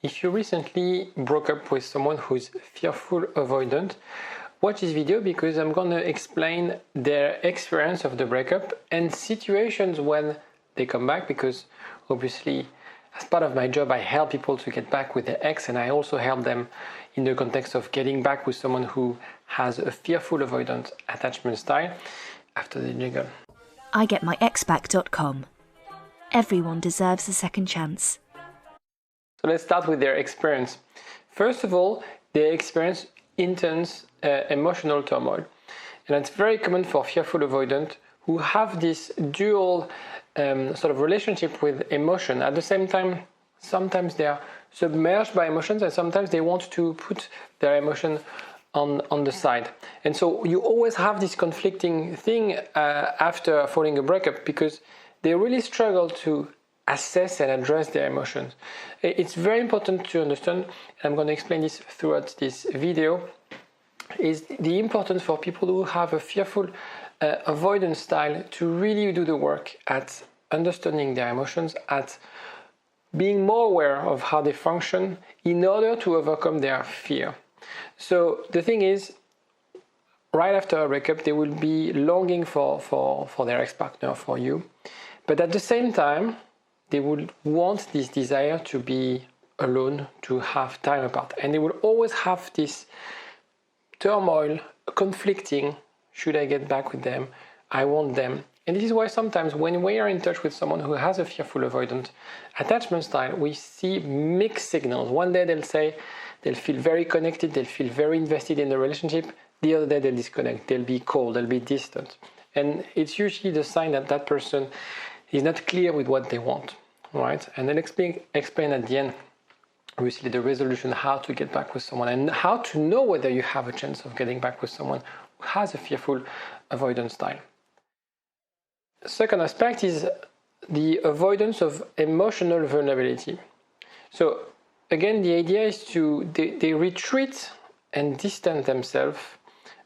If you recently broke up with someone who's fearful avoidant, watch this video because I'm going to explain their experience of the breakup and situations when they come back, because obviously as part of my job I help people to get back with their ex, and I also help them in the context of getting back with someone who has a fearful avoidant attachment style. After the jingle. IGetMyExBack.com. Everyone deserves a second chance. So let's start with their experience. First of all, they experience intense emotional turmoil. And it's very common for fearful avoidant who have this dual sort of relationship with emotion. At the same time, sometimes they are submerged by emotions and sometimes they want to put their emotion on the side. And so you always have this conflicting thing after following a breakup, because they really struggle to assess and address their emotions. It's very important to understand, and I'm going to explain this throughout this video, is the importance for people who have a fearful avoidance style to really do the work at understanding their emotions, at being more aware of how they function in order to overcome their fear. So the thing is, right after a breakup, they will be longing for their ex-partner, for you. But at the same time, they would want this desire to be alone, to have time apart. And they will always have this turmoil, conflicting, should I get back with them? I want them. And this is why sometimes when we are in touch with someone who has a fearful avoidant attachment style, we see mixed signals. One day they'll say they'll feel very connected, they'll feel very invested in the relationship. The other day they'll disconnect, they'll be cold, they'll be distant. And it's usually the sign that that person is not clear with what they want, right? And then explain at the end, obviously, the resolution, how to get back with someone and how to know whether you have a chance of getting back with someone who has a fearful avoidance style. Second aspect is the avoidance of emotional vulnerability. So again, the idea is they retreat and distance themselves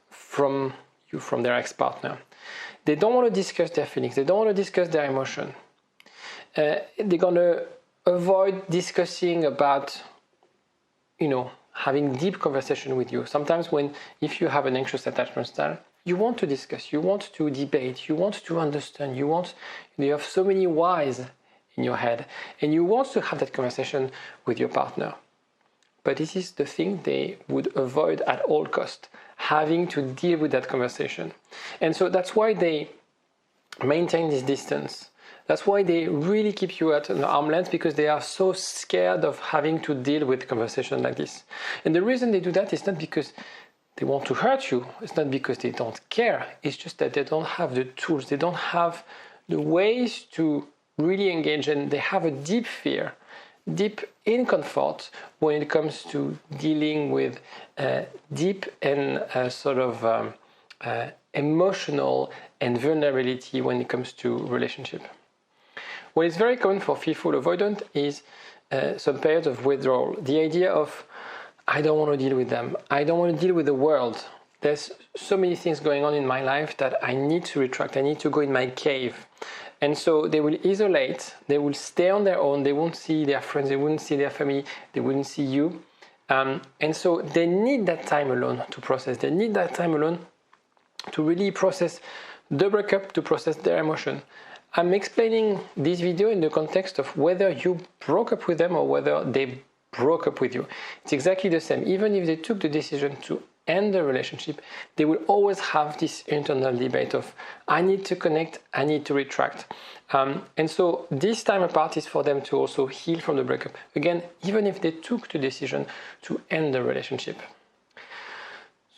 from you, from their ex-partner. They don't want to discuss their feelings. They don't want to discuss their emotion. They're going to avoid discussing about, having deep conversation with you. Sometimes if you have an anxious attachment style, you want to discuss, you want to debate, you want to understand, you have so many whys in your head, and you want to have that conversation with your partner. But this is the thing they would avoid at all costs, having to deal with that conversation. And so that's why they maintain this distance. That's why they really keep you at an arm's length, because they are so scared of having to deal with conversation like this. And the reason they do that is not because they want to hurt you. It's not because they don't care. It's just that they don't have the tools. They don't have the ways to really engage, and they have a deep fear, deep discomfort when it comes to dealing with deep and emotional and vulnerability when it comes to relationship. What is very common for fearful avoidant is some periods of withdrawal. The idea of, I don't want to deal with them. I don't want to deal with the world. There's so many things going on in my life that I need to retract. I need to go in my cave. And so they will isolate. They will stay on their own. They won't see their friends. They won't see their family. They wouldn't see you. And so they need that time alone to process. They need that time alone to really process the breakup, to process their emotion. I'm explaining this video in the context of whether you broke up with them or whether they broke up with you. It's exactly the same. Even if they took the decision to end the relationship, they will always have this internal debate of, I need to connect, I need to retract. And so this time apart is for them to also heal from the breakup. Again, even if they took the decision to end the relationship.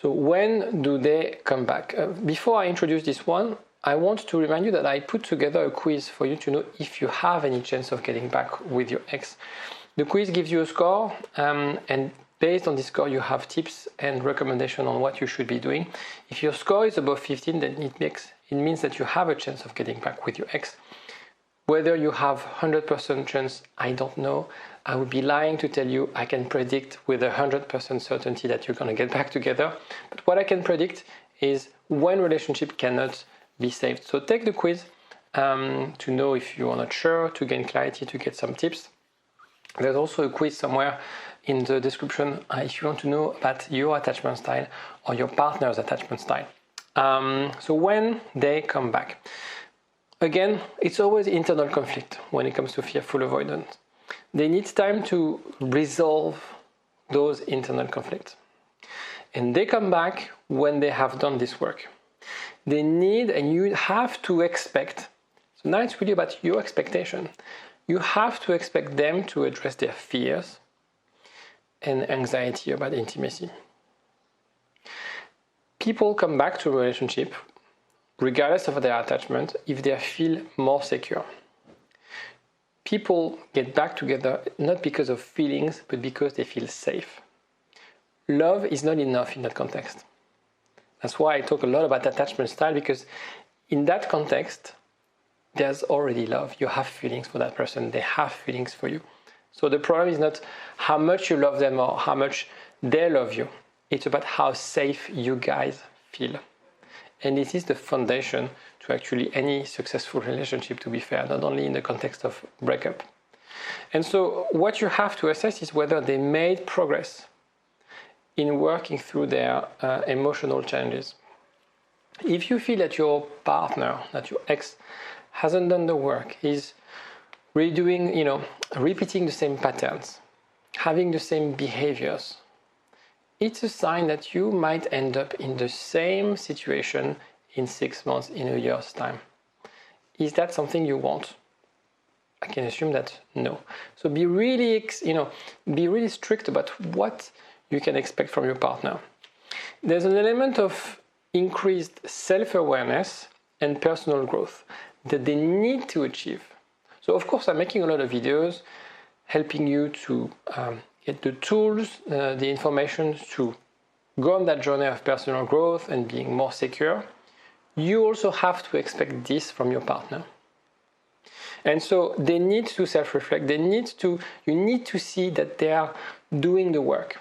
So when do they come back? Before I introduce this one, I want to remind you that I put together a quiz for you to know if you have any chance of getting back with your ex. The quiz gives you a score, and based on this score, you have tips and recommendations on what you should be doing. If your score is above 15, then it means that you have a chance of getting back with your ex. Whether you have 100% chance, I don't know. I would be lying to tell you I can predict with 100% certainty that you're going to get back together. But what I can predict is when relationship cannot be saved. So take the quiz to know if you are not sure, to gain clarity, to get some tips. There's also a quiz somewhere in the description if you want to know about your attachment style or your partner's attachment style. So when they come back, again, it's always internal conflict when it comes to fearful avoidant. They need time to resolve those internal conflicts. And they come back when they have done this work. They need, and you have to expect, so now it's really about your expectation. You have to expect them to address their fears and anxiety about intimacy. People come back to a relationship, regardless of their attachment, if they feel more secure. People get back together not because of feelings, but because they feel safe. Love is not enough in that context. That's why I talk a lot about attachment style, because in that context, there's already love. You have feelings for that person. They have feelings for you. So the problem is not how much you love them or how much they love you. It's about how safe you guys feel. And this is the foundation to actually any successful relationship, to be fair, not only in the context of breakup. And so what you have to assess is whether they made progress in working through their emotional challenges. If you feel that your partner, that your ex, hasn't done the work, is redoing, repeating the same patterns, having the same behaviors, it's a sign that you might end up in the same situation in 6 months, in a year's time. Is that something you want? I can assume that no. So be really strict about what you can expect from your partner. There's an element of increased self-awareness and personal growth that they need to achieve. So of course, I'm making a lot of videos helping you to get the tools, the information to go on that journey of personal growth and being more secure. You also have to expect this from your partner. And so they need to self-reflect. You need to see that they are doing the work.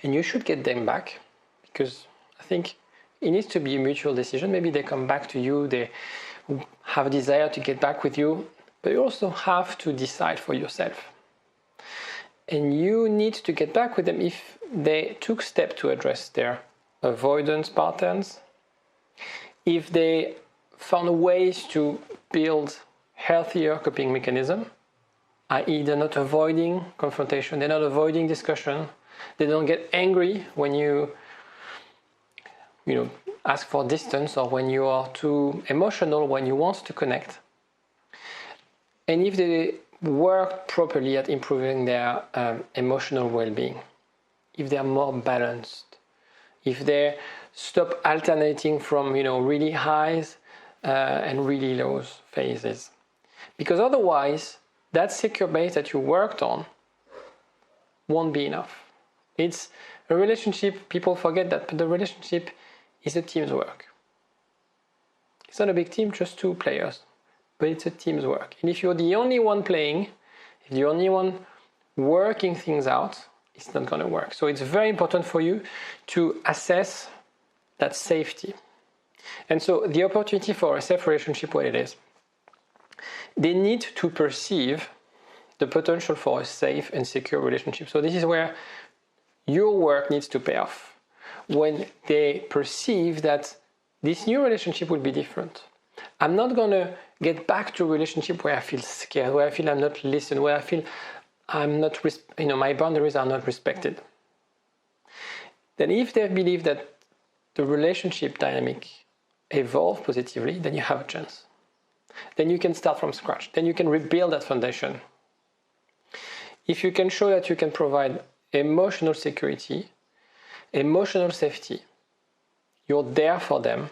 And you should get them back, because I think it needs to be a mutual decision. Maybe they come back to you, they have a desire to get back with you, but you also have to decide for yourself. And you need to get back with them if they took steps to address their avoidance patterns, if they found ways to build healthier coping mechanisms, i.e. they're not avoiding confrontation, they're not avoiding discussion, they don't get angry when you ask for distance or when you are too emotional when you want to connect. And if they work properly at improving their emotional well-being, if they are more balanced, if they stop alternating from really highs and really low phases. Because otherwise, that secure base that you worked on won't be enough. It's a relationship, people forget that, but the relationship is a team's work. It's not a big team, just two players, but it's a team's work. And if you're the only one playing, if you're the only one working things out, it's not going to work. So it's very important for you to assess that safety. And so the opportunity for a safe relationship, what it is, they need to perceive the potential for a safe and secure relationship. So this is where your work needs to pay off. When they perceive that this new relationship will be different. I'm not going to get back to a relationship where I feel scared, where I feel I'm not listened, where I feel I'm not, my boundaries are not respected. Then if they believe that the relationship dynamic evolve positively, then you have a chance. Then you can start from scratch. Then you can rebuild that foundation. If you can show that you can provide emotional security, emotional safety, you're there for them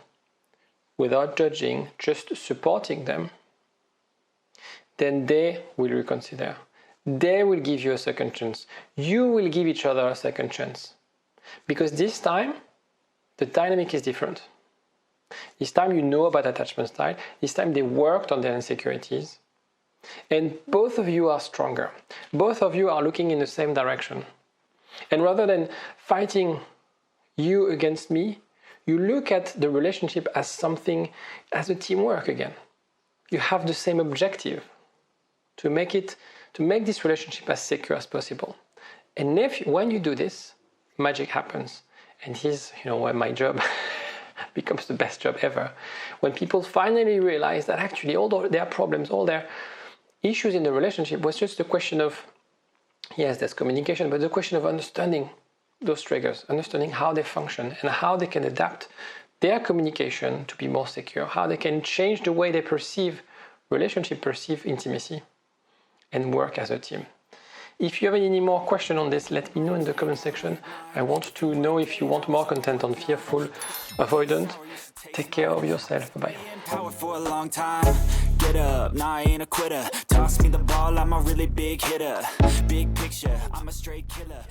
without judging, just supporting them, then they will reconsider. They will give you a second chance. You will give each other a second chance. Because this time, the dynamic is different. This time you know about attachment style. This time they worked on their insecurities. And both of you are stronger. Both of you are looking in the same direction. And rather than fighting you against me, you look at the relationship as something, as a teamwork again. You have the same objective, to make it to make this relationship as secure as possible. And when you do this, magic happens. And here's, when my job becomes the best job ever. When people finally realize that actually all their problems, all their issues in the relationship was just a question of, yes, there's communication, but the question of understanding those triggers, understanding how they function and how they can adapt their communication to be more secure, how they can change the way they perceive relationship, perceive intimacy, and work as a team. If you have any more questions on this, let me know in the comment section. I want to know if you want more content on fearful, avoidant. Take care of yourself. Bye-bye. For a long time, get up, nah, I ain't a quitter. Toss me the ball, I'm a really big hitter. Big picture, I'm a straight killer.